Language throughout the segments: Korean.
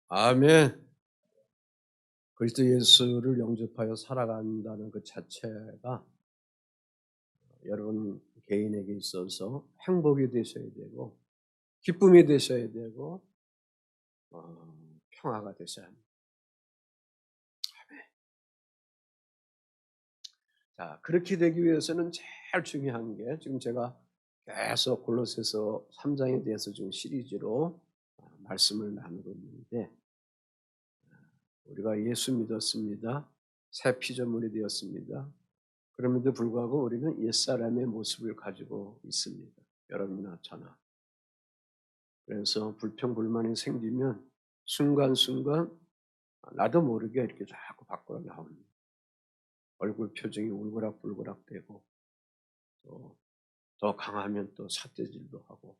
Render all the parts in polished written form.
아멘. 그리스도 예수를 영접하여 살아간다는 그 자체가 여러분 개인에게 있어서 행복이 되셔야 되고 기쁨이 되셔야 되고 평화가 되셔야 합니다. 자, 그렇게 되기 위해서는 제일 중요한 게 지금 제가 계속 골로새서 3장에 대해서 지금 시리즈로 말씀을 나누고 있는데 우리가 예수 믿었습니다. 새 피조물이 되었습니다. 그럼에도 불구하고 우리는 옛사람의 모습을 가지고 있습니다. 여러분이나 저나. 그래서 불평불만이 생기면 순간순간 나도 모르게 이렇게 자꾸 밖으로 나옵니다. 얼굴 표정이 울그락불그락 되고 또 더 강하면 또 삿대질도 하고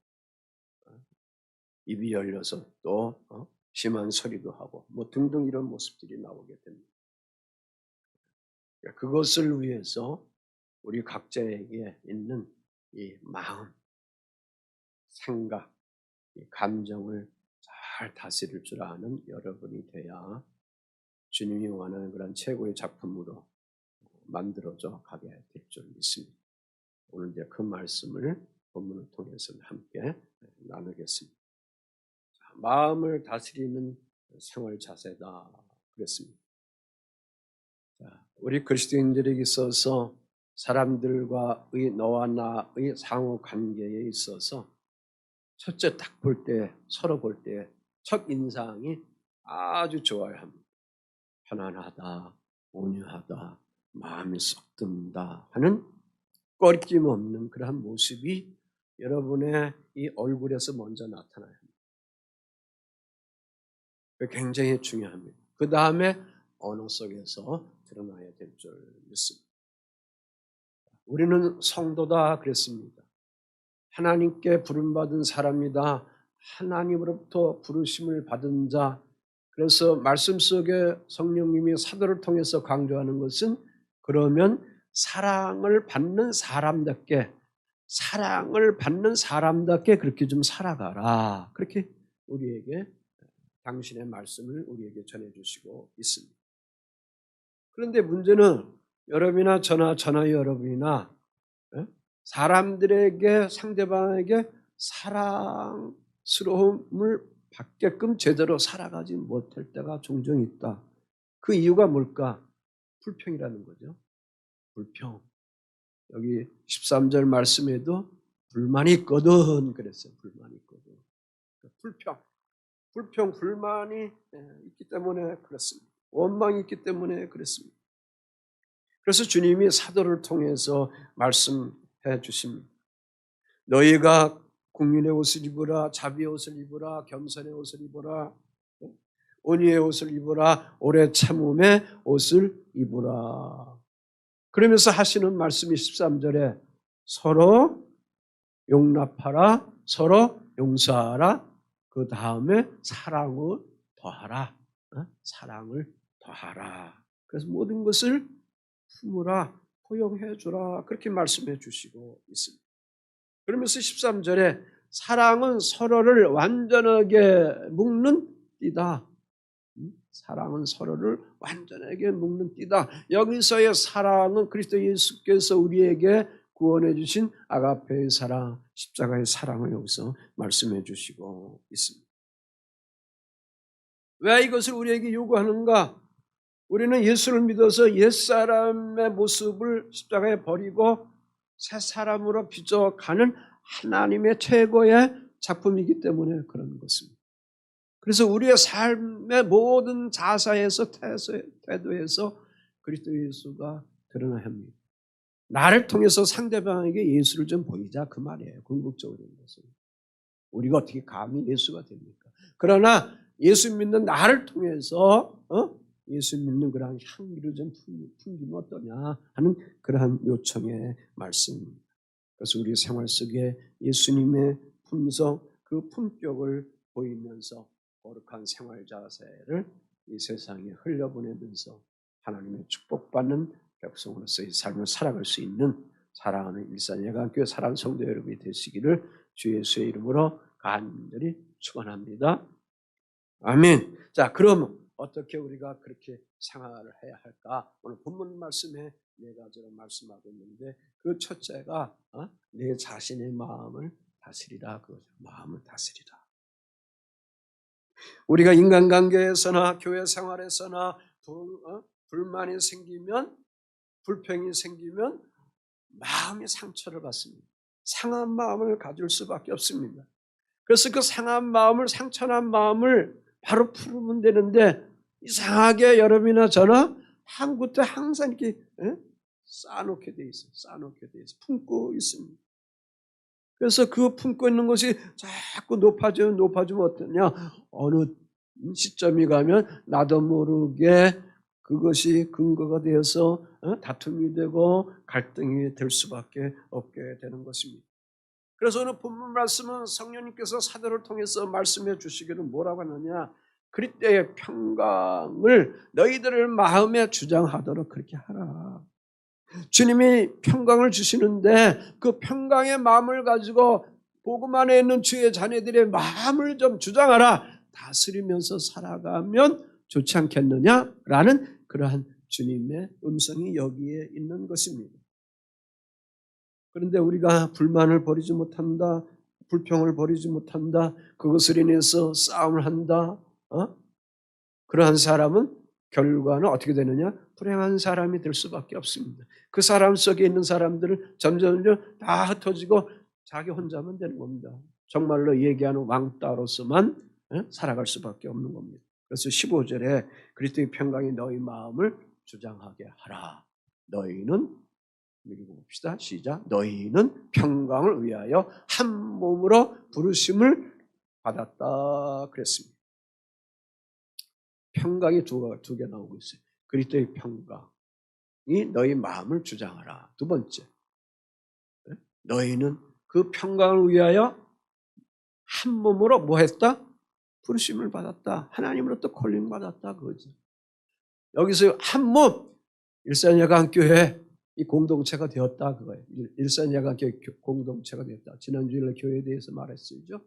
입이 열려서 또 심한 소리도 하고 뭐 등등 이런 모습들이 나오게 됩니다. 그것을 위해서 우리 각자에게 있는 이 마음, 생각, 이 감정을 잘 다스릴 줄 아는 여러분이 돼야 주님이 원하는 그런 최고의 작품으로 만들어져 가게 될 줄 믿습니다. 오늘 이제 그 말씀을 본문을 통해서 함께 나누겠습니다. 마음을 다스리는 생활 자세다 그랬습니다. 우리 그리스도인들에게 있어서 사람들과의 너와 나의 상호 관계에 있어서 첫째 딱 볼 때, 서로 볼 때 첫 인상이 아주 좋아야 합니다. 편안하다, 온유하다, 마음이 쏙 든다 하는 꺼리낌 없는 그러한 모습이 여러분의 이 얼굴에서 먼저 나타나야 합니다. 굉장히 중요합니다. 그 다음에 언어 속에서 드러나야 될 줄 믿습니다. 우리는 성도다 그랬습니다. 하나님께 부름받은 사람이다. 하나님으로부터 부르심을 받은 자. 그래서 말씀 속에 성령님이 사도를 통해서 강조하는 것은 그러면 사랑을 받는 사람답게 그렇게 좀 살아가라. 그렇게 우리에게 당신의 말씀을 우리에게 전해주시고 있습니다. 그런데 문제는 여러분이나 저나 여러분이나 사람들에게 상대방에게 사랑스러움을 받게끔 제대로 살아가지 못할 때가 종종 있다. 그 이유가 뭘까? 불평이라는 거죠. 불평. 여기 13절 말씀에도 불만이 있거든 그랬어요. 불만이 있거든. 불평, 불만이 있기 때문에 그렇습니다. 원망이 있기 때문에 그렇습니다. 그래서 주님이 사도를 통해서 말씀해 주십니다. 너희가 국민의 옷을 입으라, 자비의 옷을 입으라, 겸손의 옷을 입으라, 온유의 옷을 입으라, 오래 참음의 옷을 입으라. 그러면서 하시는 말씀이 13절에 서로 용납하라, 서로 용서하라, 그 다음에 사랑을 더하라. 사랑을 더하라. 그래서 모든 것을 품으라, 포용해 주라. 그렇게 말씀해 주시고 있습니다. 그러면서 13절에 사랑은 서로를 완전하게 묶는 띠다. 사랑은 서로를 완전하게 묶는 띠다. 여기서의 사랑은 그리스도 예수께서 우리에게 구원해 주신 아가페의 사랑, 십자가의 사랑을 여기서 말씀해 주시고 있습니다. 왜 이것을 우리에게 요구하는가? 우리는 예수를 믿어서 옛사람의 모습을 십자가에 버리고 새 사람으로 빚어가는 하나님의 최고의 작품이기 때문에 그런 것입니다. 그래서 우리의 삶의 모든 자세에서 태도에서 그리스도 예수가 드러나야 합니다. 나를 통해서 상대방에게 예수를 좀 보이자 그 말이에요. 궁극적으로 것은. 우리가 어떻게 감히 예수가 됩니까? 그러나 예수 믿는 나를 통해서 예수 믿는 그러한 향기를 좀 풍기면 어떠냐 하는 그러한 요청의 말씀입니다. 그래서 우리 생활 속에 예수님의 품성, 그 품격을 보이면서 거룩한 생활 자세를 이 세상에 흘려보내면서 하나님의 축복받는 백성으로서의 삶을 살아갈 수 있는 사랑하는 일산예강교회 사랑하는 성도 여러분이 되시기를 주 예수의 이름으로 간절히 축원합니다. 아멘. 자, 그럼 어떻게 우리가 그렇게 생활을 해야 할까? 오늘 본문 말씀에 네 가지로 말씀하고 있는데 그 첫째가 내 자신의 마음을 다스리라 그거죠. 마음을 다스리라. 우리가 인간관계에서나 교회 생활에서나 불만이 생기면 불평이 생기면 마음이 상처를 받습니다. 상한 마음을 가질 수밖에 없습니다. 그래서 그 상한 마음을 상처난 마음을 바로 풀면 되는데 이상하게 여러분이나 저나 한국도 항상 이렇게 쌓아놓게 돼 있어요. 쌓아놓게 돼 있어요. 품고 있습니다. 그래서 그 품고 있는 것이 자꾸 높아지면 어떠냐? 어느 시점이 가면 나도 모르게 그것이 근거가 되어서 다툼이 되고 갈등이 될 수밖에 없게 되는 것입니다. 그래서 오늘 본문 말씀은 성령님께서 사도를 통해서 말씀해 주시기를 뭐라고 하느냐? 그리스도의 평강을 너희들을 마음에 주장하도록 그렇게 하라. 주님이 평강을 주시는데 그 평강의 마음을 가지고 복음 안에 있는 주의 자녀들의 마음을 좀 주장하라. 다스리면서 살아가면 좋지 않겠느냐라는 그러한 주님의 음성이 여기에 있는 것입니다. 그런데 우리가 불만을 버리지 못한다. 불평을 버리지 못한다. 그것을 인해서 싸움을 한다. 그러한 사람은 결과는 어떻게 되느냐? 불행한 사람이 될 수밖에 없습니다. 그 사람 속에 있는 사람들은 점점 다 흩어지고 자기 혼자만 되는 겁니다. 정말로 얘기하는 왕따로서만 살아갈 수밖에 없는 겁니다. 그래서 15절에 그리스도의 평강이 너희 마음을 주장하게 하라. 너희는 읽고 봅시다. 시작. 너희는 평강을 위하여 한 몸으로 부르심을 받았다 그랬습니다. 평강이 두 개 나오고 있어요. 그리스도의 평강이 너희 마음을 주장하라. 두 번째, 너희는 그 평강을 위하여 한 몸으로 뭐 했다? 부르심을 받았다. 하나님으로부터 콜링 받았다 그거지. 여기서 한 몸, 일산야간교회 이 공동체가 되었다 그거예요. 일산야간교회 공동체가 되었다. 지난주일에 교회에 대해서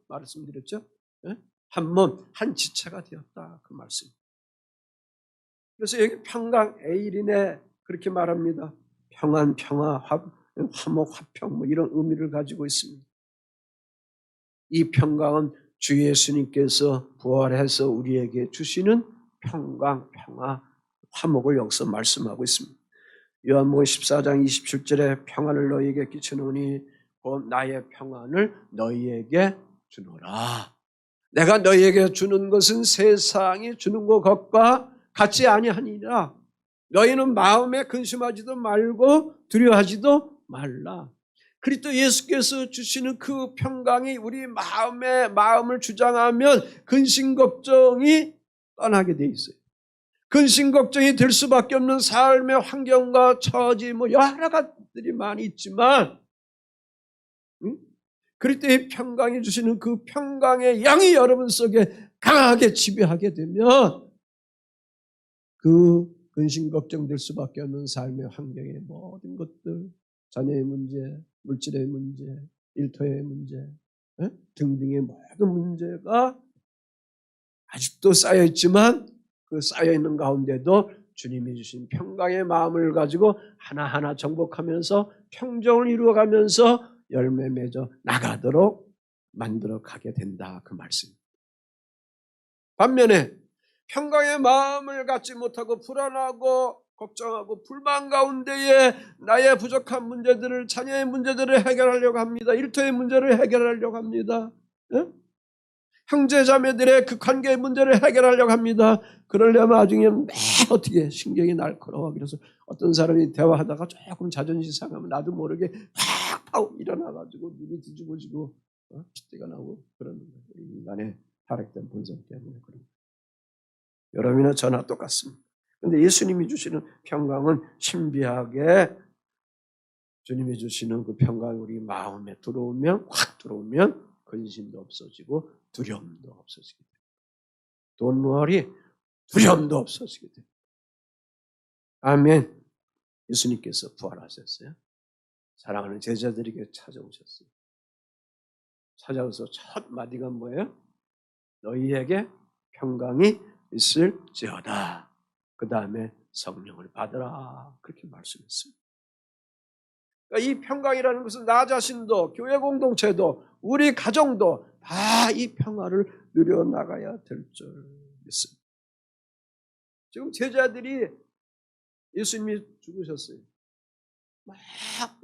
말씀드렸죠? 한 몸, 한 지체가 되었다 그 말씀. 그래서 여기 평강 에일이네 그렇게 말합니다. 평안, 평화, 화목, 화평 뭐 이런 의미를 가지고 있습니다. 이 평강은 주 예수님께서 부활해서 우리에게 주시는 평강, 평화, 화목을 여기서 말씀하고 있습니다. 요한복음 14장 27절에 평안을 너희에게 끼치노니 곧 나의 평안을 너희에게 주노라. 내가 너희에게 주는 것은 세상이 주는 것과 같지 아니하니라. 너희는 마음에 근심하지도 말고 두려워하지도 말라. 그리스도 예수께서 주시는 그 평강이 우리 마음을 주장하면 근심 걱정이 떠나게 돼 있어요. 근심 걱정이 될 수밖에 없는 삶의 환경과 처지 뭐 여러 가지들이 많이 있지만 그리스도의 평강이 주시는 그 평강의 양이 여러분 속에 강하게 지배하게 되면 그 근심 걱정될 수밖에 없는 삶의 환경의 모든 것들, 자녀의 문제, 물질의 문제, 일터의 문제 등등의 모든 문제가 아직도 쌓여있지만 그 쌓여있는 가운데도 주님이 주신 평강의 마음을 가지고 하나하나 정복하면서 평정을 이루어가면서 열매 맺어 나가도록 만들어 가게 된다 그 말씀입니다. 반면에 평강의 마음을 갖지 못하고 불안하고 걱정하고 불만 가운데에 나의 부족한 문제들을 자녀의 문제들을 해결하려고 합니다. 일터의 문제를 해결하려고 합니다. 형제 자매들의 그 관계의 문제를 해결하려고 합니다. 그러려면 나중에 매 어떻게 신경이 날카로워. 그래서 어떤 사람이 대화하다가 조금 자존심 상하면 나도 모르게 팍 일어나가지고 눈이 뒤집어지고 핏대가 나오고 그러는 거예요. 인간의 타락된 본성 때문에 그런 거예요. 여러분이나 저나 똑같습니다. 그런데 예수님이 주시는 평강은 신비하게 주님이 주시는 그 평강이 우리 마음에 확 들어오면 근심도 없어지고 두려움도 없어지게 됩니다. Don't worry, 두려움도 없어지게 됩니다. 아멘. 예수님께서 부활하셨어요. 사랑하는 제자들에게 찾아오셨어요. 찾아오셔서 첫 마디가 뭐예요? 너희에게 평강이 있을지어다. 그 다음에 성령을 받으라. 그렇게 말씀했습니다. 그러니까 이 평강이라는 것은 나 자신도, 교회 공동체도, 우리 가정도 다 이 평화를 누려나가야 될 줄 믿습니다. 지금 제자들이 예수님이 죽으셨어요. 막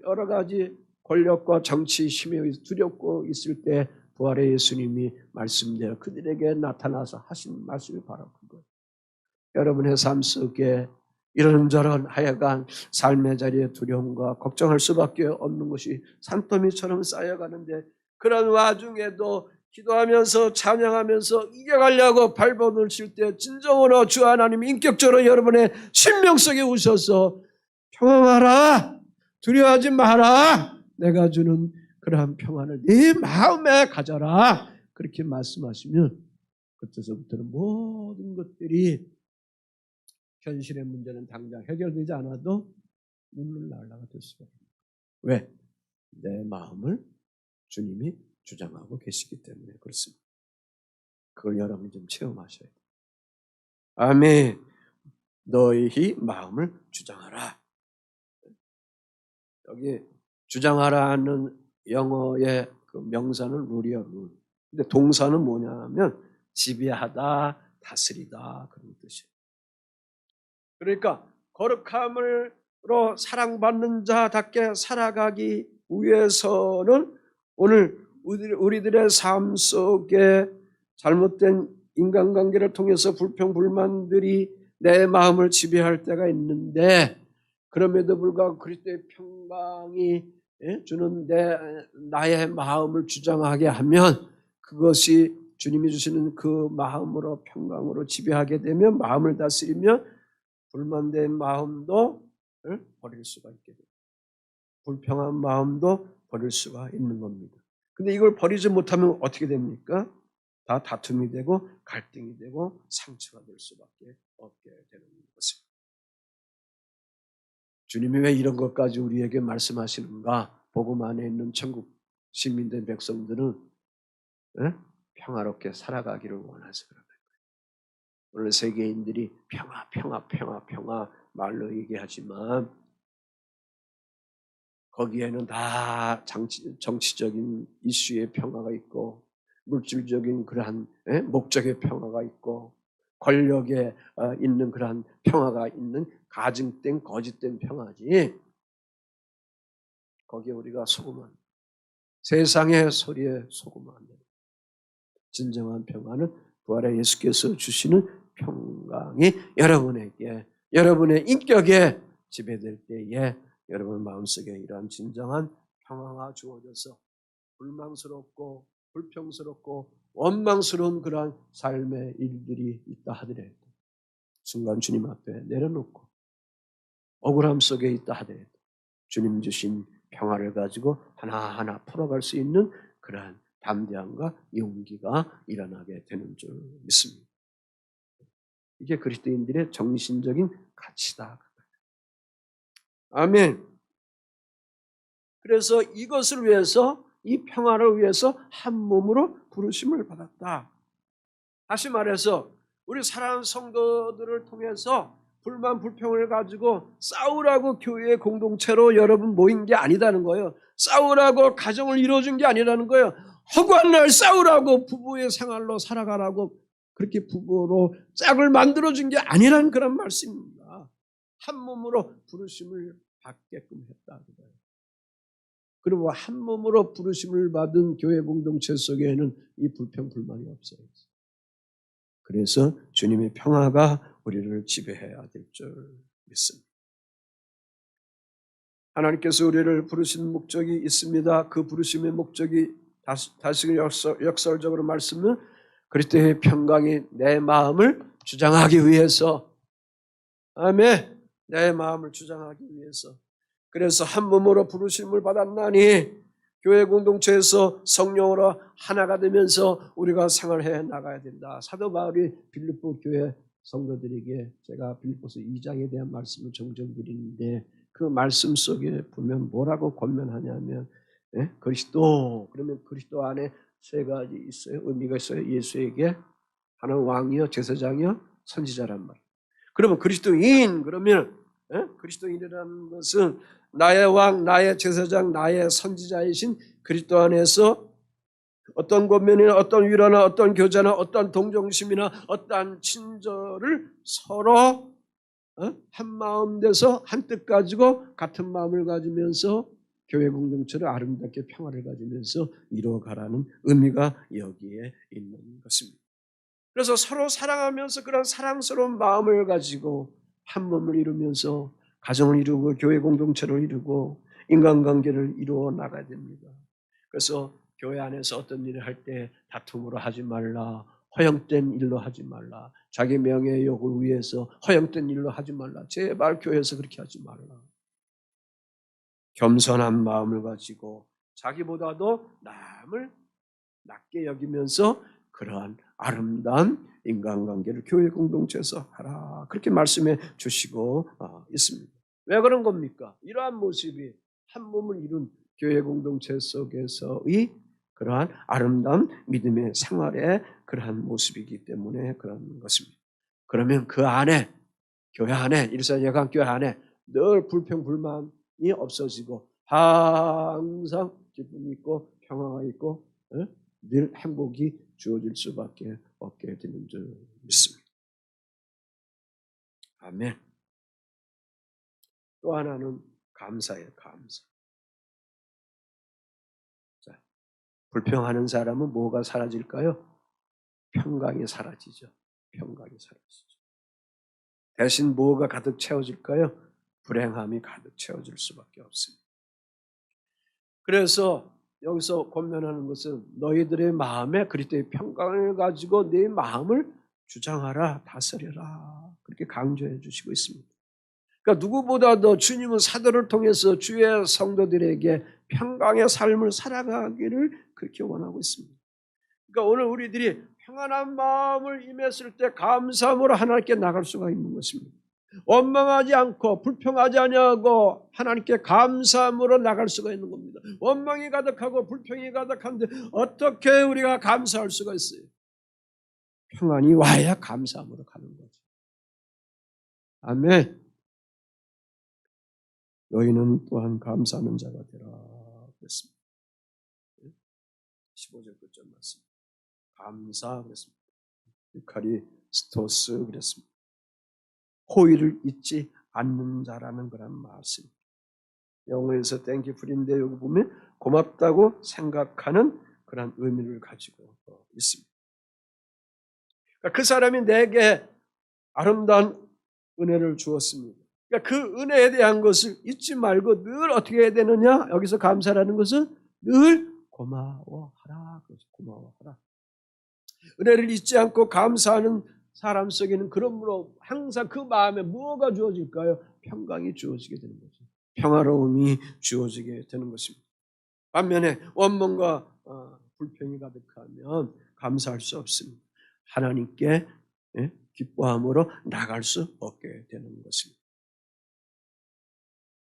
여러 가지 권력과 정치 힘에 두렵고 있을 때 부활의 예수님이 말씀대로 그들에게 나타나서 하신 말씀이 바로 그거예요. 여러분의 삶 속에 이런저런 하여간 삶의 자리에 두려움과 걱정할 수밖에 없는 것이 산더미처럼 쌓여가는데 그런 와중에도 기도하면서 찬양하면서 이겨가려고 발버둥을 칠 때 진정으로 주 하나님이 인격적으로 여러분의 심령 속에 오셔서 평안하라, 두려워하지 마라, 내가 주는 그러한 평안을 네 마음에 가져라, 그렇게 말씀하시면 그때서부터는 모든 것들이 현실의 문제는 당장 해결되지 않아도 눈물 날라가 될 수가 있습니다. 왜? 내 마음을 주님이 주장하고 계시기 때문에 그렇습니다. 그걸 여러분이 좀 체험하셔야 돼요. 아멘. 너희 마음을 주장하라. 여기 주장하라는 영어의 그 명사는 룰이야, 룰. 근데 동사는 뭐냐면 지배하다, 다스리다, 그런 뜻이에요. 그러니까 거룩함으로 사랑받는 자답게 살아가기 위해서는 오늘 우리들의 삶 속에 잘못된 인간관계를 통해서 불평불만들이 내 마음을 지배할 때가 있는데 그럼에도 불구하고 그리스도의 평강이 주는 나의 마음을 주장하게 하면 그것이 주님이 주시는 그 마음으로 평강으로 지배하게 되면 마음을 다스리면 불만된 마음도 버릴 수가 있게 됩니다. 불평한 마음도 버릴 수가 있는 겁니다. 근데 이걸 버리지 못하면 어떻게 됩니까? 다 다툼이 되고 갈등이 되고 상처가 될 수밖에 없게 되는 것입니다. 주님이 왜 이런 것까지 우리에게 말씀하시는가? 복음 안에 있는 천국 시민된 백성들은 평화롭게 살아가기를 원해서 그런 거예요. 오늘 세계인들이 평화 말로 얘기하지만 거기에는 다 정치적인 이슈의 평화가 있고 물질적인 그러한 목적의 평화가 있고 권력에 있는 그러한 평화가 있는 가증된 거짓된 평화지. 거기에 우리가 속으면 안 돼. 세상의 소리에 속으면 안 돼. 진정한 평화는 부활의 예수께서 주시는 평강이 여러분에게 여러분의 인격에 지배될 때에 여러분 마음속에 이러한 진정한 평화가 주어져서 불망스럽고 불평스럽고 원망스러운 그러한 삶의 일들이 있다 하더라도 순간 주님 앞에 내려놓고 억울함 속에 있다 하더라도 주님 주신 평화를 가지고 하나하나 풀어갈 수 있는 그러한 담대함과 용기가 일어나게 되는 줄 믿습니다. 이게 그리스도인들의 정신적인 가치다. 아멘. 그래서 이것을 위해서 이 평화를 위해서 한 몸으로 부르심을 받았다. 다시 말해서 우리 사랑하는 성도들을 통해서 불만 불평을 가지고 싸우라고 교회 공동체로 여러분 모인 게 아니다는 거예요. 싸우라고 가정을 이루어준 게 아니라는 거예요. 허구한 날 싸우라고 부부의 생활로 살아가라고 그렇게 부부로 짝을 만들어준 게 아니라는 그런 말씀입니다. 한 몸으로 부르심을 받게끔 했다. 그리고 한 몸으로 부르심을 받은 교회 공동체 속에는 이 불평 불만이 없어요. 그래서 주님의 평화가 우리를 지배해야 될 줄 믿습니다. 하나님께서 우리를 부르신 목적이 있습니다. 그 부르심의 목적이 다시 역설적으로 말씀은 그리스도의 평강이 내 마음을 주장하기 위해서, 아멘, 내 마음을 주장하기 위해서. 그래서 한 몸으로 부르심을 받았나니 교회 공동체에서 성령으로 하나가 되면서 우리가 생활해 나가야 된다. 사도 바울이 빌립보 교회 성도들에게 제가 빌립보서 2장에 대한 말씀을 종종 드리는데 그 말씀 속에 보면 뭐라고 권면하냐면 그리스도, 그러면 그리스도 안에 세 가지 있어요. 의미가 있어요. 예수에게 하나는 왕이요, 제사장이요, 선지자란 말이에요. 그러면 그리스도인, 그러면 그리스도인이라는 것은 나의 왕, 나의 제사장, 나의 선지자이신 그리스도 안에서 어떤 권면이나 어떤 위로나 어떤 교제나 어떤 동정심이나 어떠한 친절을 서로 한 마음 돼서 한 뜻 가지고 같은 마음을 가지면서 교회 공동체를 아름답게 평화를 가지면서 이루어가라는 의미가 여기에 있는 것입니다. 그래서 서로 사랑하면서 그런 사랑스러운 마음을 가지고 한 몸을 이루면서 가정을 이루고 교회 공동체를 이루고 인간관계를 이루어 나가야 됩니다. 그래서 교회 안에서 어떤 일을 할 때 다툼으로 하지 말라, 허영된 일로 하지 말라, 자기 명예욕을 위해서 허영된 일로 하지 말라, 제발 교회에서 그렇게 하지 말라. 겸손한 마음을 가지고 자기보다도 남을 낮게 여기면서 그러한 아름다운 인간관계를 교회 공동체에서 하라, 그렇게 말씀해 주시고 있습니다. 왜 그런 겁니까? 이러한 모습이 한 몸을 이룬 교회 공동체 속에서의 그러한 아름다운 믿음의 생활의 그러한 모습이기 때문에 그런 것입니다. 그러면 그 안에, 교회 안에, 일사예강교회 안에 늘 불평불만이 없어지고 항상 기쁨이 있고 평화가 있고 늘 행복이 주어질 수밖에 없게 되는 줄 믿습니다. 아멘. 또 하나는 감사예요. 감사. 자, 불평하는 사람은 뭐가 사라질까요? 평강이 사라지죠. 평강이 사라지죠. 대신 뭐가 가득 채워질까요? 불행함이 가득 채워질 수밖에 없습니다. 그래서 여기서 권면하는 것은 너희들의 마음에 그리스도의 평강을 가지고 네 마음을 주장하라, 다스려라, 그렇게 강조해 주시고 있습니다. 그러니까 누구보다도 주님은 사도를 통해서 주의 성도들에게 평강의 삶을 살아가기를 그렇게 원하고 있습니다. 그러니까 오늘 우리들이 평안한 마음을 임했을 때 감사함으로 하나님께 나갈 수가 있는 것입니다. 원망하지 않고 불평하지 아니하고 하나님께 감사함으로 나갈 수가 있는 겁니다. 원망이 가득하고 불평이 가득한데 어떻게 우리가 감사할 수가 있어요? 평안이 와야 감사함으로 가는 거죠. 아멘. 너희는 또한 감사하는 자가 되라 그랬습니다. 15절 끝절 말씀. 감사 그랬습니다. 유카리스토스 그랬습니다. 호의를 잊지 않는 자라는 그런 말씀. 영어에서 땡큐풀인데 여기 보면 고맙다고 생각하는 그런 의미를 가지고 있습니다. 그러니까 그 사람이 내게 아름다운 은혜를 주었습니다. 그러니까 그 은혜에 대한 것을 잊지 말고 늘 어떻게 해야 되느냐? 여기서 감사라는 것은 늘 고마워하라. 고마워하라. 은혜를 잊지 않고 감사하는 사람 속에는 그러므로 항상 그 마음에 무엇가 주어질까요? 평강이 주어지게 되는 거죠. 평화로움이 주어지게 되는 것입니다. 반면에 원망과 불평이 가득하면 감사할 수 없습니다. 하나님께 기뻐함으로 나갈 수 없게 되는 것입니다.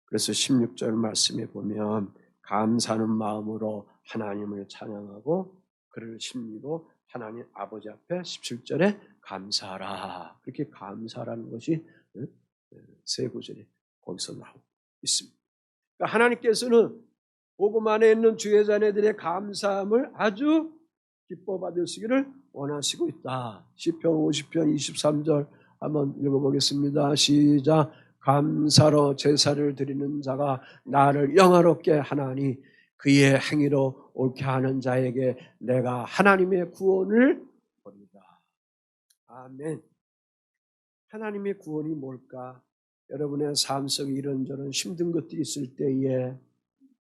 그래서 16절 말씀에 보면 감사하는 마음으로 하나님을 찬양하고 그를 심리로 하나님 아버지 앞에 17절에 감사하라. 그렇게 감사라는 것이 세 구절에 거기서 나오고 있습니다. 그러니까 하나님께서는 복음 안에 있는 주의 자녀들의 감사함을 아주 기뻐 받으시기를 원하시고 있다. 시편 50편 23절 한번 읽어보겠습니다. 시작. 감사로 제사를 드리는 자가 나를 영화롭게 하나니 그의 행위로 옳게 하는 자에게 내가 하나님의 구원을 보리다. 아멘. 하나님의 구원이 뭘까? 여러분의 삶 속에 이런저런 힘든 것들이 있을 때에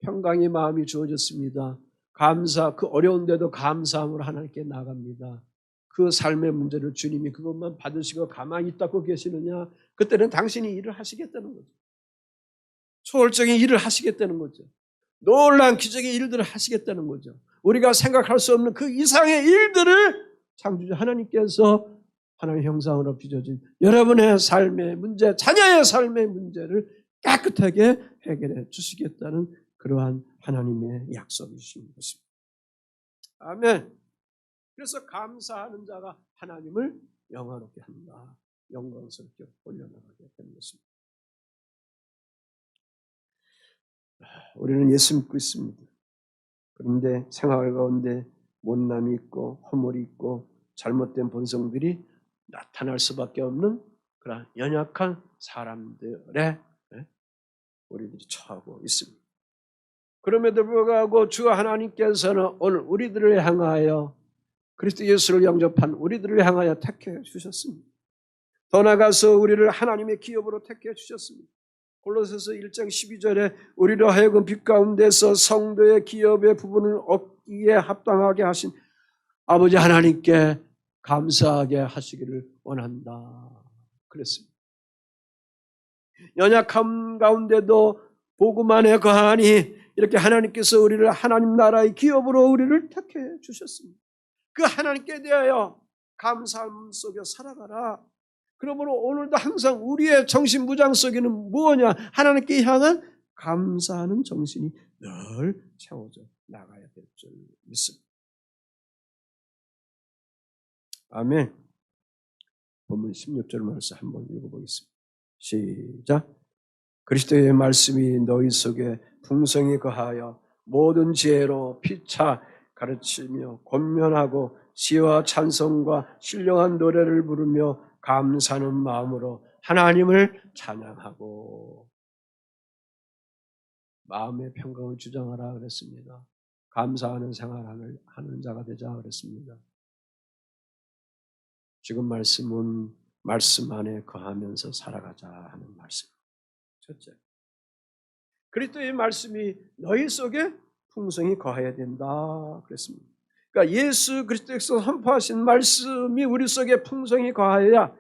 평강의 마음이 주어졌습니다. 감사, 그 어려운데도 감사함으로 하나님께 나갑니다. 그 삶의 문제를 주님이 그것만 받으시고 가만히 있다고 계시느냐? 그때는 당신이 일을 하시겠다는 거죠. 초월적인 일을 하시겠다는 거죠. 놀라운 기적의 일들을 하시겠다는 거죠. 우리가 생각할 수 없는 그 이상의 일들을 창조주 하나님께서 하나님의 형상으로 빚어진 여러분의 삶의 문제, 자녀의 삶의 문제를 깨끗하게 해결해 주시겠다는 그러한 하나님의 약속이신 것입니다. 아멘. 그래서 감사하는 자가 하나님을 영화롭게 한다. 영광스럽게 올려나가게 되는 것입니다. 우리는 예수 믿고 있습니다. 그런데 생활 가운데 못남이 있고 허물이 있고 잘못된 본성들이 나타날 수밖에 없는 그런 연약한 사람들의 우리들이 처하고 있습니다. 그럼에도 불구하고 주 하나님께서는 오늘 우리들을 향하여 그리스도 예수를 영접한 우리들을 향하여 택해 주셨습니다. 더 나아가서 우리를 하나님의 기업으로 택해 주셨습니다. 골로새서 1장 12절에 우리로 하여금 빛 가운데서 성도의 기업의 부분을 얻기에 합당하게 하신 아버지 하나님께 감사하게 하시기를 원한다. 그랬습니다. 연약함 가운데도 복음 안에 거하니 이렇게 하나님께서 우리를 하나님 나라의 기업으로 우리를 택해 주셨습니다. 그 하나님께 대하여 감사함 속에 살아가라. 그러므로 오늘도 항상 우리의 정신 무장 속에는 뭐냐? 하나님께 향한 감사하는 정신이 늘 채워져 나가야 될 줄 믿습니다. 아멘. 본문 16절 말씀 한번 읽어보겠습니다. 시작. 그리스도의 말씀이 너희 속에 풍성히 거하여 모든 지혜로 피차 가르치며 권면하고 시와 찬송과 신령한 노래를 부르며 감사하는 마음으로 하나님을 찬양하고. 마음의 평강을 주장하라 그랬습니다. 감사하는 생활을 하는 자가 되자 그랬습니다. 지금 말씀은 말씀 안에 거하면서 살아가자 하는 말씀. 첫째, 그리스도의 말씀이 너희 속에 풍성히 거해야 된다 그랬습니다. 그러니까 예수 그리스도께서 선포하신 말씀이 우리 속에 풍성히 거하여야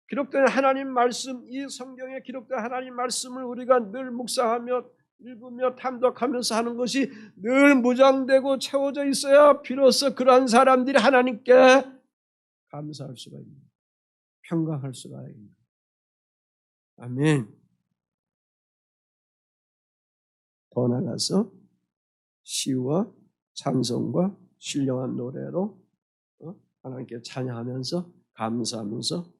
기록된 하나님 말씀, 이 성경에 기록된 하나님 말씀을 우리가 늘 묵상하며 읽으며 탐독하면서 하는 것이 늘 무장되고 채워져 있어야 비로소 그러한 사람들이 하나님께 감사할 수가 있는, 평강할 수가 있는. 아멘. 더 나아가서 시와 찬송과 신령한 노래로 하나님께 찬양하면서 감사하면서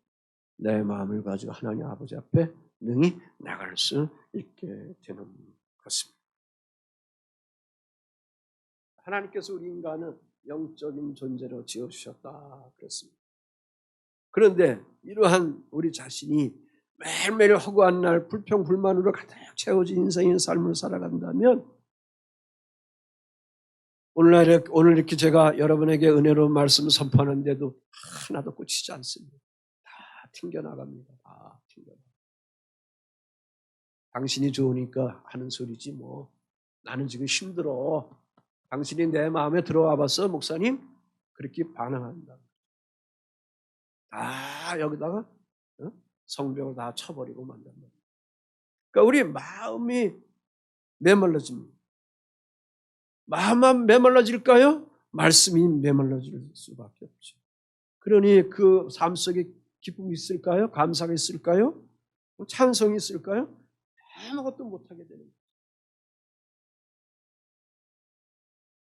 내 마음을 가지고 하나님 아버지 앞에 능히 나갈 수 있게 되는 것입니다. 하나님께서 우리 인간은 영적인 존재로 지어주셨다 그랬습니다. 그런데 이러한 우리 자신이 매일매일 허구한 날 불평불만으로 가득 채워진 인생의 삶을 살아간다면 오늘 이렇게 제가 여러분에게 은혜로운 말씀을 선포하는데도 하나도 꽂히지 않습니다. 다 튕겨나갑니다. 다 튕겨나갑니다. 당신이 좋으니까 하는 소리지 뭐. 나는 지금 힘들어. 당신이 내 마음에 들어와 봤어 목사님? 그렇게 반응한다. 다 여기다가 성벽을 다 쳐버리고 만단 말이에요. 그러니까 우리 마음이 메말라집니다. 마음만 메말라질까요? 말씀이 메말라질 수밖에 없죠. 그러니 그 삶 속에 기쁨이 있을까요? 감사가 있을까요? 찬송이 있을까요? 아무것도 못하게 되는 거예요.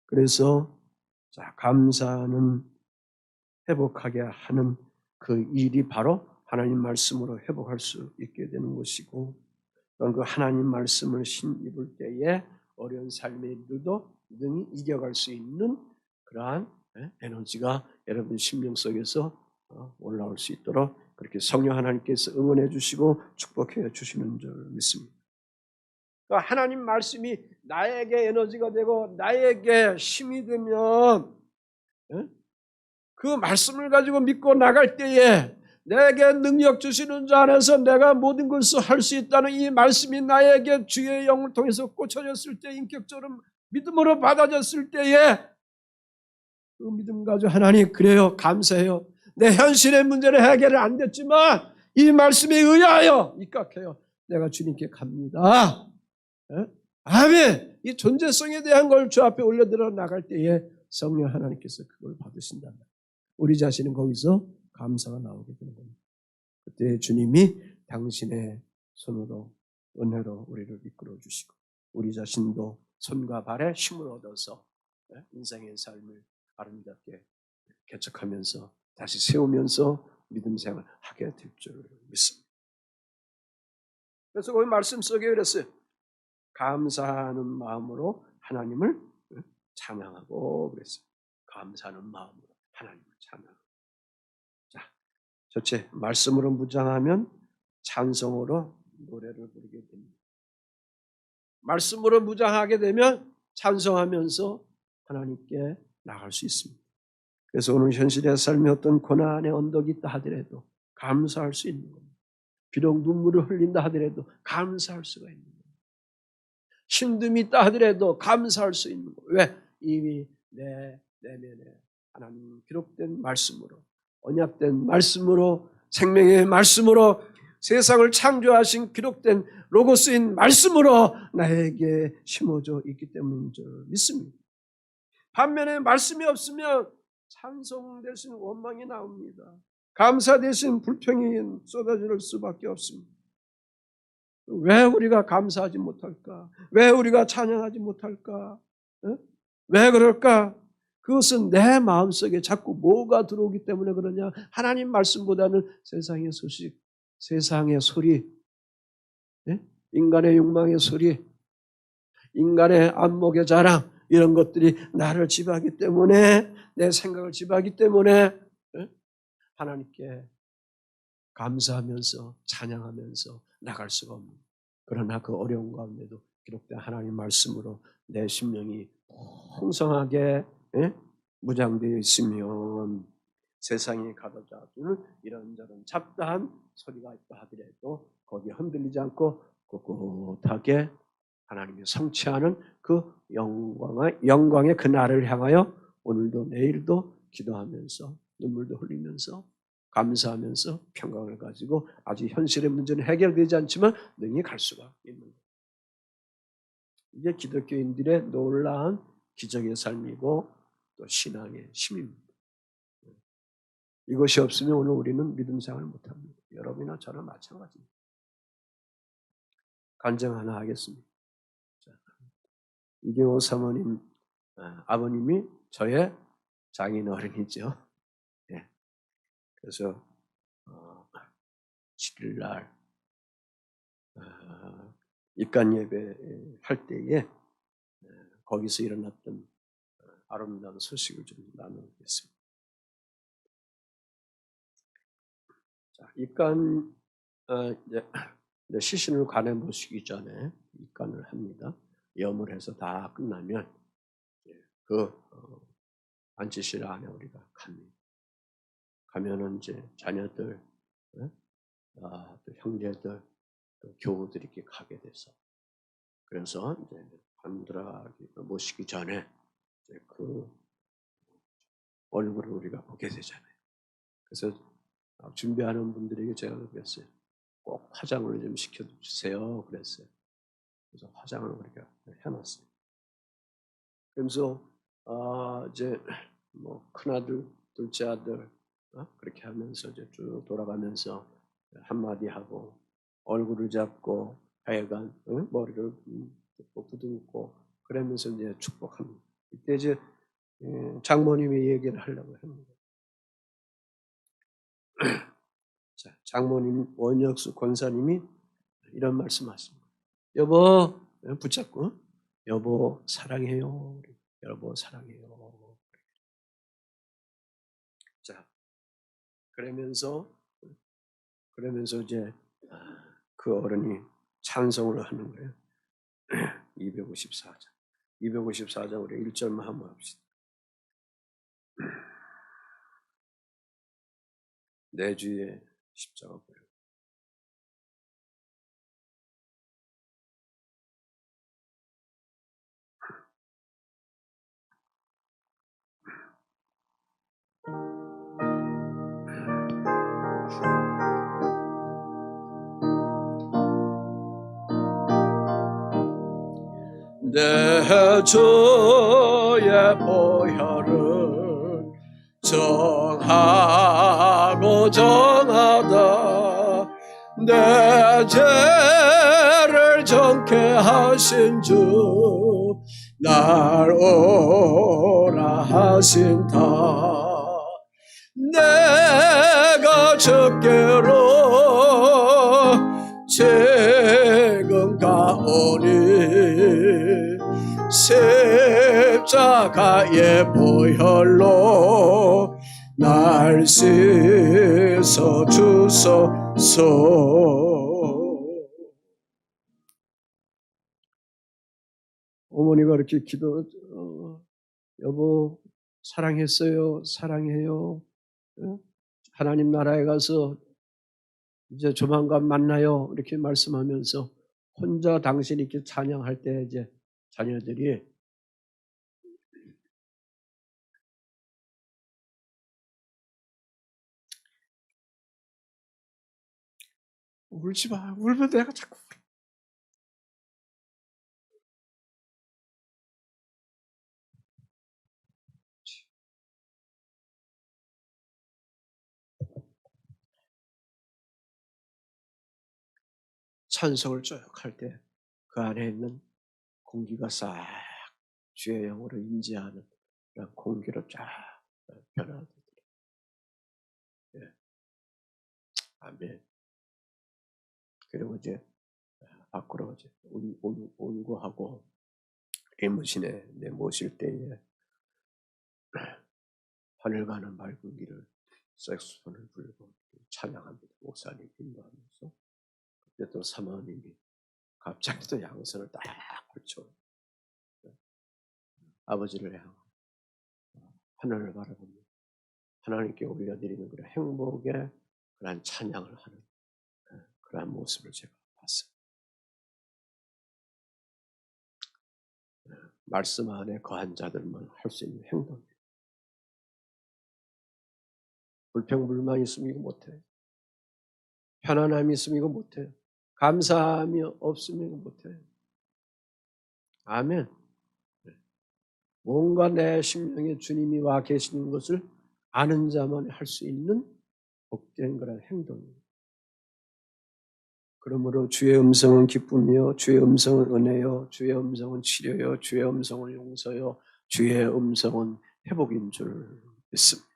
그래서 감사는 회복하게 하는 그 일이 바로 하나님 말씀으로 회복할 수 있게 되는 것이고, 그 하나님 말씀을 힘입을 때에 어려운 삶의 일들도 능히 이겨갈 수 있는 그러한 에너지가 여러분 심령 속에서 올라올 수 있도록 그렇게 성령 하나님께서 응원해 주시고 축복해 주시는 줄 믿습니다. 그러니까 하나님 말씀이 나에게 에너지가 되고 나에게 힘이 되면 그 말씀을 가지고 믿고 나갈 때에 내게 능력 주시는 자 안에서 내가 모든 것을 할 수 있다는 이 말씀이 나에게 주의 영을 통해서 꽂혀졌을 때, 인격적으로 믿음으로 받아졌을 때에 그 믿음 가지고 하나님 그래요, 감사해요. 내 현실의 문제를 해결은 안 됐지만 이 말씀에 의하여 입각해요. 내가 주님께 갑니다. 아멘. 이 존재성에 대한 걸 주 앞에 올려드려 나갈 때에 성령 하나님께서 그걸 받으신다. 우리 자신은 거기서 감사가 나오게 되는 겁니다. 그때 주님이 당신의 손으로 은혜로 우리를 이끌어 주시고 우리 자신도 손과 발에 힘을 얻어서 인생의 삶을 아름답게 개척하면서 다시 세우면서 믿음 생활을 하게 될 줄 믿습니다. 그래서 거기 말씀 속에 그랬어요. 감사하는 마음으로 하나님을 찬양하고 그랬어요. 감사하는 마음으로 하나님을 찬양하고. 자, 첫째, 말씀으로 무장하면 찬송으로 노래를 부르게 됩니다. 말씀으로 무장하게 되면 찬송하면서 하나님께 나갈 수 있습니다. 그래서 오늘 현실의 삶에 어떤 고난의 언덕이 있다 하더라도 감사할 수 있는 겁니다. 비록 눈물을 흘린다 하더라도 감사할 수가 있는 겁니다. 힘듦이 있다 하더라도 감사할 수 있는 거예요. 왜? 이미 내 내면에 하나님 기록된 말씀으로, 언약된 말씀으로, 생명의 말씀으로, 세상을 창조하신 기록된 로고스인 말씀으로 나에게 심어져 있기 때문인 줄 믿습니다. 반면에 말씀이 없으면 찬송 대신 원망이 나옵니다. 감사 대신 불평이 쏟아질 수밖에 없습니다. 왜 우리가 감사하지 못할까? 왜 우리가 찬양하지 못할까? 왜 그럴까? 그것은 내 마음속에 자꾸 뭐가 들어오기 때문에 그러냐? 하나님 말씀보다는 세상의 소식, 세상의 소리, 인간의 욕망의 소리, 인간의 안목의 자랑, 이런 것들이 나를 지배하기 때문에, 내 생각을 지배하기 때문에 하나님께 감사하면서 찬양하면서 나갈 수가 없는. 그러나 그 어려운 가운데도 기록된 하나님 말씀으로 내 심령이 풍성하게 무장되어 있으면 세상이 가둬잡는 이런저런 잡다한 소리가 있다 하더라도 거기에 흔들리지 않고 꿋꿋하게 하나님이 성취하는 그 영광의 그날을 향하여 오늘도 내일도 기도하면서 눈물도 흘리면서 감사하면서 평강을 가지고 아직 현실의 문제는 해결되지 않지만 능히 갈 수가 있는 거예요. 이게 기독교인들의 놀라운 기적의 삶이고 또 신앙의 힘입니다. 이것이 없으면 오늘 우리는 믿음 생활을 못합니다. 여러분이나 저나 마찬가지입니다. 간증 하나 하겠습니다. 이경호 사모님 아버님이 저의 장인 어른이죠. 네. 그래서 7일 날 입간 예배 할 때에 거기서 일어났던 아름다운 소식을 좀 나누겠습니다. 자, 입간 시신을 관에 모시기 전에 입간을 합니다. 염을 해서 다 끝나면 그 안치실 안에 우리가 갑니다. 가면은 이제 자녀들, 또 형제들, 또 교우들이 이렇게 가게 돼서 그래서 이제 관들어가기 모시기 전에 이제 그 얼굴을 우리가 보게 되잖아요. 그래서 준비하는 분들에게 제가 그랬어요. 꼭 화장을 좀 시켜주세요. 그랬어요. 그래서 화장을 우리가 해놨어요. 그러면서 이제 뭐 큰아들, 둘째 아들 그렇게 하면서 이제 쭉 돌아가면서 한마디 하고 얼굴을 잡고 하여간 머리를 부둥고 그러면서 이제 축복합니다. 이때 이제 장모님이 얘기를 하려고 합니다. 자, 장모님 원혁수 권사님이 이런 말씀하십니다. 여보 붙잡고 여보 사랑해요. 여보 사랑해요. 자, 그러면서 이제 그 어른이 찬송을 하는 거예요. 254장 우리 1절만 한번 합시다. 내 주의 십자가 보여. 내 주의 보혈을 정하고 정하다 내 죄를 정케 하신 주 날 오라 하신다 내가 적게로 지금 가오니 십자가의 보혈로 날 씻어 주소서. 어머니가 이렇게 여보 사랑했어요, 사랑해요, 하나님 나라에 가서 이제 조만간 만나요 이렇게 말씀하면서 혼자 당신이 이렇게 찬양할 때 이제 자녀들이 울지 마, 울면 내가 자꾸 울어. 찬송을 쭉 할 때 그 안에 있는 공기가 싹 주의 영으로 인지하는 그런 공기로 쫙 변화되더라. 예. 아멘. 그리고 이제 밖으로 이제 온구하고 이무신에 내모실 때에 하늘 가는 맑은 길을 색소폰을 불고 찬양합니다. 목사님 인도하면서 그때 또 사모님이 갑자기 또 양손을 딱 펼쳐 아버지를 향하고 하늘을 바라보며 하나님께 올려드리는 그런 행복의 그런 찬양을 하는 그런 모습을 제가 봤습니다. 말씀 안에 거한 자들만 할 수 있는 행동입니다. 불평불만 있으면 이거 못해요. 편안함이 있으면 이거 못해요. 감사함이 없으면 이거 못해요. 아멘. 뭔가 내 심령에 주님이 와 계시는 것을 아는 자만 할 수 있는 복된 그런 행동입니다. 그러므로 주의 음성은 기쁨이요, 주의 음성은 은혜요, 주의 음성은 치료요, 주의 음성은 용서요, 주의 음성은 회복인 줄 믿습니다.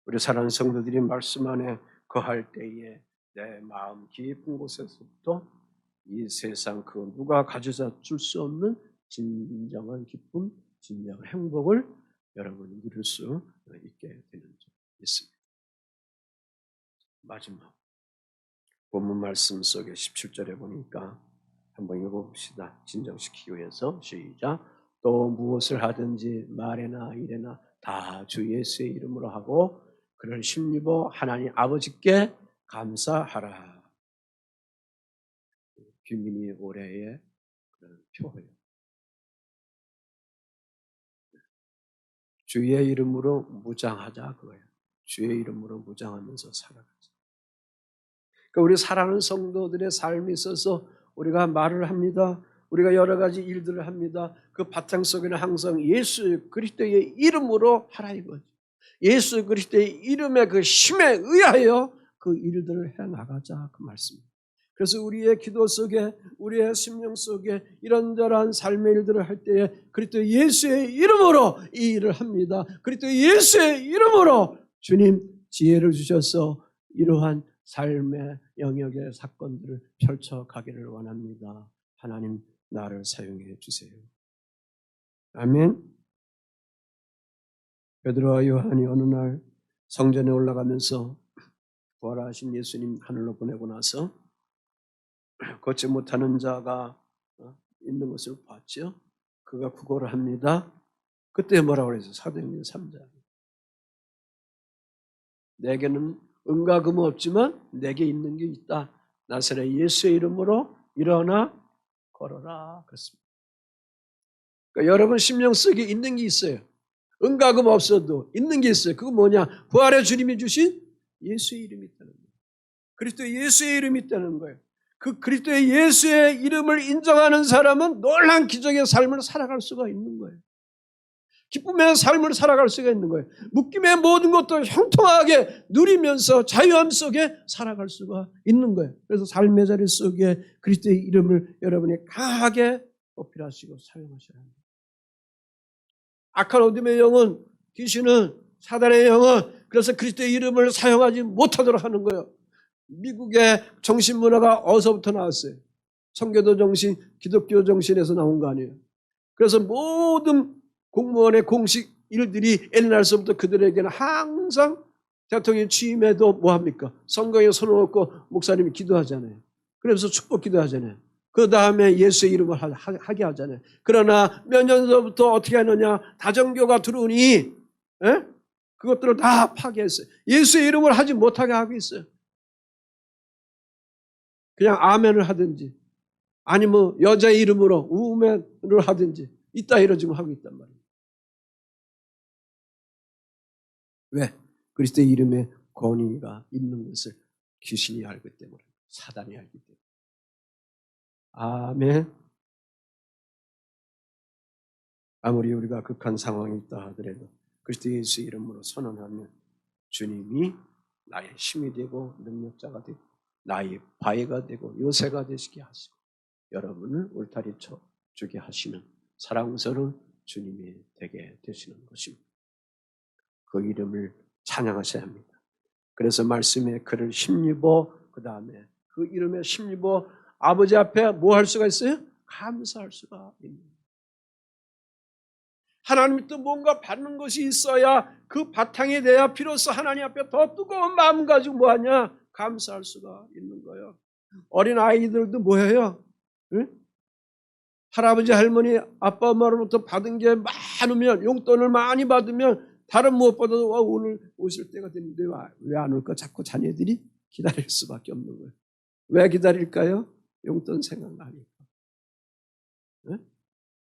우리 사랑하는 성도들이 말씀 안에 거할 때에 내 마음 깊은 곳에서부터 이 세상 그 누가 가져다 줄 수 없는 진정한 기쁨, 진정한 행복을 여러분이 누릴 수 있게 되는 줄 믿습니다. 마지막 본문 말씀 속에 17절에 보니까 한번 읽어봅시다. 진정시키기 위해서 시작. 또 무엇을 하든지 말에나 일에나 다 주 예수의 이름으로 하고 그를 힘입어 하나님 아버지께 감사하라. 규민이 올해의 그런 표예요. 주의 이름으로 무장하자 그거예요. 주의 이름으로 무장하면서 살아가자. 그러니까 우리 사랑하는 성도들의 삶에 있어서 우리가 말을 합니다. 우리가 여러 가지 일들을 합니다. 그 바탕 속에는 항상 예수 그리스도의 이름으로 하라 이거죠. 예수 그리스도의 이름의 그 힘에 의하여 그 일들을 해나가자 그 말씀입니다. 그래서 우리의 기도 속에 우리의 심령 속에 이런저런 삶의 일들을 할 때에 그리스도 예수의 이름으로 이 일을 합니다. 그리스도 예수의 이름으로 주님 지혜를 주셔서 이러한 삶의 영역의 사건들을 펼쳐가기를 원합니다. 하나님 나를 사용해 주세요. 아멘. 베드로와 요한이 어느 날 성전에 올라가면서 부활하신 예수님 하늘로 보내고 나서 걷지 못하는 자가 있는 것을 봤죠. 그가 구걸을 합니다. 그때 뭐라고 그랬어요? 사도행전 3장. 내게는 은과 금은 없지만 내게 있는 게 있다. 나사렛 예수의 이름으로 일어나 걸어라. 그렇습니다. 그러니까 여러분 심령 속에 있는 게 있어요. 은과 금 없어도 있는 게 있어요. 그거 뭐냐? 부활의 주님이 주신 예수의 이름이 있다는 거예요. 그리스도 예수의 이름이 있다는 거예요. 그 그리스도의 예수의 이름을 인정하는 사람은 놀라운 기적의 삶을 살아갈 수가 있는 거예요. 기쁨의 삶을 살아갈 수가 있는 거예요. 묶임의 모든 것도 형통하게 누리면서 자유함 속에 살아갈 수가 있는 거예요. 그래서 삶의 자리 속에 그리스도의 이름을 여러분이 강하게 어필하시고 사용하셔야 합니다. 악한 어둠의 영은, 귀신은, 사단의 영은 그래서 그리스도의 이름을 사용하지 못하도록 하는 거예요. 미국의 정신문화가 어디서부터 나왔어요? 청교도 정신, 기독교 정신에서 나온 거 아니에요. 그래서 모든 공무원의 공식 일들이 옛날서부터 그들에게는 항상 대통령 취임에도 뭐합니까? 선거에 손을 얹고 목사님이 기도하잖아요. 그래서 축복 기도하잖아요. 그 다음에 예수의 이름을 하게 하잖아요. 그러나 몇 년 전부터 어떻게 하느냐? 다정교가 들어오니 그것들을 다 파괴했어요. 예수의 이름을 하지 못하게 하고 있어요. 그냥 아멘을 하든지 아니면 여자의 이름으로 우멘을 하든지 이따위로 지금 하고 있단 말이에요. 왜? 그리스도의 이름에 권위가 있는 것을 귀신이 알기 때문에, 사단이 알기 때문에. 아멘. 아무리 우리가 극한 상황이 있다 하더라도 그리스도 예수 이름으로 선언하면 주님이 나의 힘이 되고 능력자가 되고 나의 바위가 되고 요새가 되시게 하시고 여러분을 울타리 쳐 주게 하시는 사랑스러운 주님이 되게 되시는 것입니다. 그 이름을 찬양하셔야 합니다. 그래서 말씀에 그를 힘입어 그 다음에 그 이름에 힘입어 아버지 앞에 뭐 할 수가 있어요? 감사할 수가 있는 거예요. 하나님 또 뭔가 받는 것이 있어야 그 바탕이 돼야 비로소 하나님 앞에 더 뜨거운 마음 가지고 뭐하냐? 감사할 수가 있는 거예요. 어린 아이들도 뭐예요? 응? 할아버지 할머니 아빠 엄마로부터 받은 게 많으면 용돈을 많이 받으면 다른 무엇보다도 오늘 오실 때가 됐는데 왜 안 올까? 자꾸 자녀들이 기다릴 수밖에 없는 거예요. 왜 기다릴까요? 용돈 생각나니까. 응?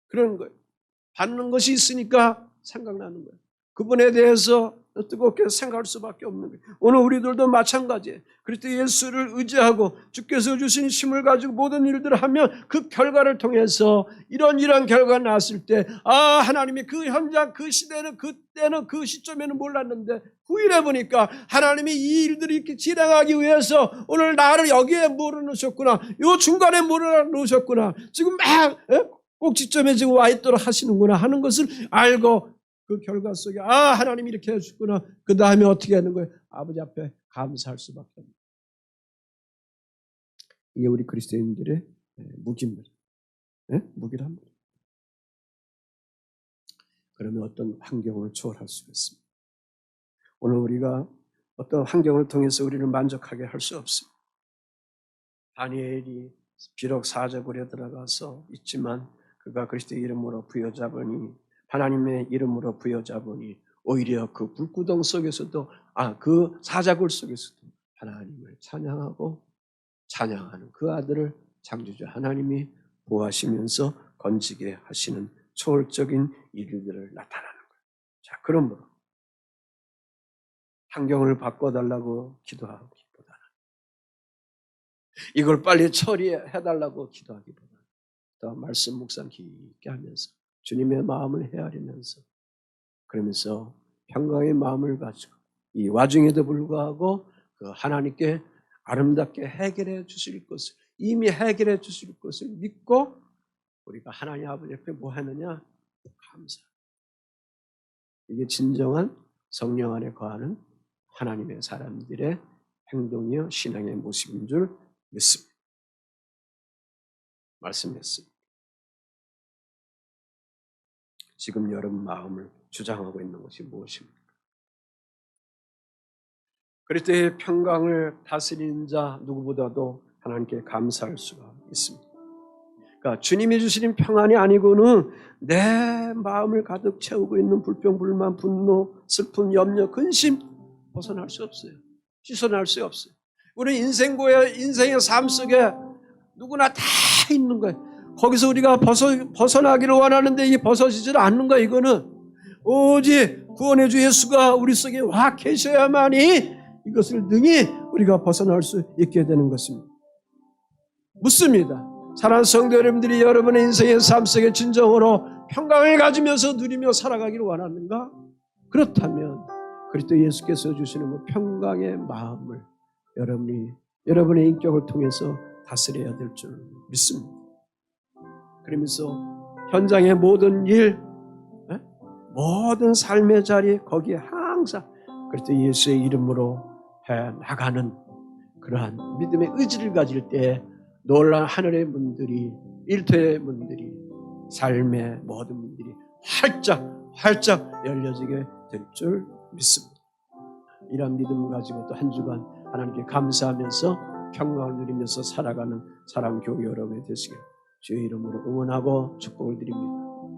그런 거예요. 받는 것이 있으니까 생각나는 거예요. 그분에 대해서 뜨겁게 생각할 수밖에 없는 거예요. 오늘 우리들도 마찬가지예요. 그리스도 예수를 의지하고 주께서 주신 힘을 가지고 모든 일들을 하면 그 결과를 통해서 이런 결과가 나왔을 때 하나님이 그 현장 그 시대는 그때는 그 시점에는 몰랐는데 후일에 보니까 하나님이 이 일들을 이렇게 진행하기 위해서 오늘 나를 여기에 몰아넣으셨구나. 요 중간에 몰아넣으셨구나. 지금 막 꼭지점에 지금 와 있도록 하시는구나 하는 것을 알고 그 결과 속에 하나님이 이렇게 해주셨구나. 그 다음에 어떻게 하는 거예요? 아버지 앞에 감사할 수밖에 없는 거예요. 이게 우리 그리스도인들의 무기입니다. 무기랍니다. 그러면 어떤 환경을 초월할 수가 있습니다. 오늘 우리가 어떤 환경을 통해서 우리를 만족하게 할 수 없습니다. 다니엘이 비록 사자굴에 들어가서 있지만 그가 그리스도의 이름으로 부여잡으니 하나님의 이름으로 부여잡으니 오히려 그 불구덩 속에서도 그 사자굴 속에서도 하나님을 찬양하고 찬양하는 그 아들을 창조주 하나님이 보호하시면서 건지게 하시는 초월적인 일들을 나타나는 거예요. 자, 그러므로 환경을 바꿔달라고 기도하기보다는 이걸 빨리 처리해달라고 기도하기보다는 더 말씀 묵상 깊게 하면서 주님의 마음을 헤아리면서 그러면서 평강의 마음을 가지고 이 와중에도 불구하고 그 하나님께 아름답게 해결해 주실 것을 이미 해결해 주실 것을 믿고 우리가 하나님 아버지 앞에 뭐 하느냐? 감사. 이게 진정한 성령 안에 거하는 하나님의 사람들의 행동이요 신앙의 모습인 줄 믿습니다. 말씀했습니다. 지금 여러분 마음을 주장하고 있는 것이 무엇입니까? 그리스도의 평강을 다스리는 자 누구보다도 하나님께 감사할 수가 있습니다. 그러니까 주님이 주시는 평안이 아니고는 내 마음을 가득 채우고 있는 불평, 불만, 분노, 슬픔, 염려, 근심 벗어날 수 없어요. 씻어낼 수 없어요. 우리 인생의 삶 속에 누구나 다 있는 거예요. 거기서 우리가 벗어나기를 원하는데 이게 벗어지질 않는 거야. 이거는 오직 구원의 주 예수가 우리 속에 와 계셔야만이 이것을 능히 우리가 벗어날 수 있게 되는 것입니다. 묻습니다. 사랑하는 성도 여러분들이 여러분의 인생의 삶 속에 진정으로 평강을 가지면서 누리며 살아가기를 원하는가? 그렇다면 그리스도 예수께서 주시는 그 평강의 마음을 여러분의 인격을 통해서 다스려야 될 줄 믿습니다. 그러면서 현장의 모든 일, 모든 삶의 자리 거기에 항상 그래서 예수의 이름으로 해 나가는 그러한 믿음의 의지를 가질 때 놀라운 하늘의 문들이, 일터의 문들이, 삶의 모든 문들이 활짝 열려지게 될 줄 믿습니다. 이런 믿음을 가지고 또 한 주간 하나님께 감사하면서 평강을 누리면서 살아가는 사랑교회 여러분이 되시길 주의 이름으로 응원하고 축복을 드립니다.